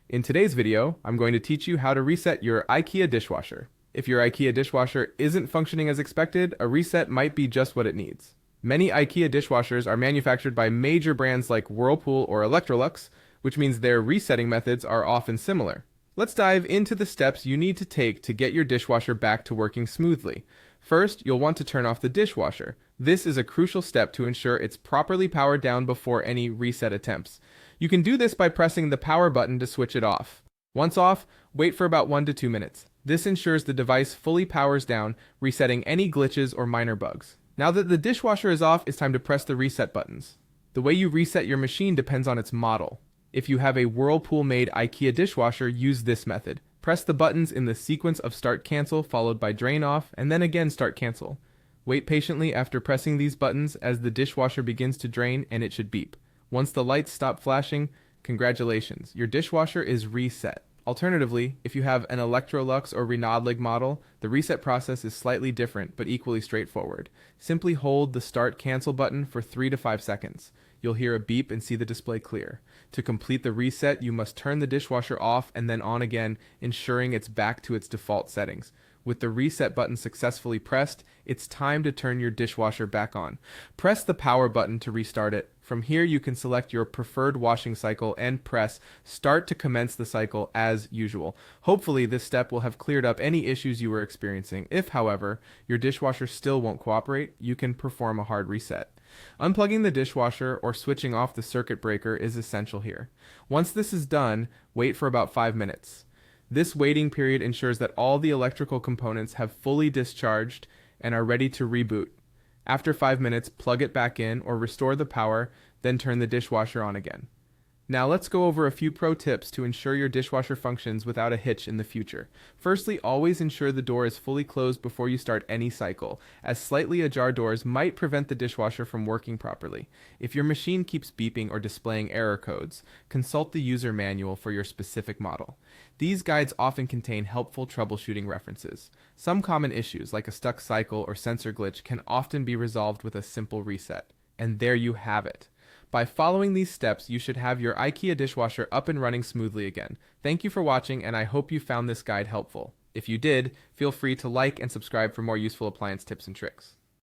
In today's video, I'm going to teach you how to reset your IKEA dishwasher. If your IKEA dishwasher isn't functioning as expected, a reset might be just what it needs. Many IKEA dishwashers are manufactured by major brands like Whirlpool or Electrolux, which means their resetting methods are often similar. Let's dive into the steps you need to take to get your dishwasher back to working smoothly. First, you'll want to turn off the dishwasher. This is a crucial step to ensure it's properly powered down before any reset attempts. You can do this by pressing the power button to switch it off. Once off, wait for about 1 to 2 minutes. This ensures the device fully powers down, resetting any glitches or minor bugs. Now that the dishwasher is off, it's time to press the reset buttons. The way you reset your machine depends on its model. If you have a Whirlpool-made IKEA dishwasher, use this method. Press the buttons in the sequence of start cancel followed by drain off and then again start cancel. Wait patiently after pressing these buttons as the dishwasher begins to drain and it should beep. Once the lights stop flashing, congratulations, your dishwasher is reset. Alternatively, if you have an Electrolux or RENODLIG model, the reset process is slightly different but equally straightforward. Simply hold the start cancel button for 3 to 5 seconds. You'll hear a beep and see the display clear. To complete the reset, you must turn the dishwasher off and then on again, ensuring it's back to its default settings. With the reset button successfully pressed, it's time to turn your dishwasher back on. Press the power button to restart it. From here, you can select your preferred washing cycle and press Start to commence the cycle as usual. Hopefully, this step will have cleared up any issues you were experiencing. If, however, your dishwasher still won't cooperate, you can perform a hard reset. Unplugging the dishwasher or switching off the circuit breaker is essential here. Once this is done, wait for about 5 minutes. This waiting period ensures that all the electrical components have fully discharged and are ready to reboot. After 5 minutes, plug it back in or restore the power, then turn the dishwasher on again. Now let's go over a few pro tips to ensure your dishwasher functions without a hitch in the future. Firstly, always ensure the door is fully closed before you start any cycle, as slightly ajar doors might prevent the dishwasher from working properly. If your machine keeps beeping or displaying error codes, consult the user manual for your specific model. These guides often contain helpful troubleshooting references. Some common issues, like a stuck cycle or sensor glitch, can often be resolved with a simple reset. And there you have it. By following these steps, you should have your IKEA dishwasher up and running smoothly again. Thank you for watching, and I hope you found this guide helpful. If you did, feel free to like and subscribe for more useful appliance tips and tricks.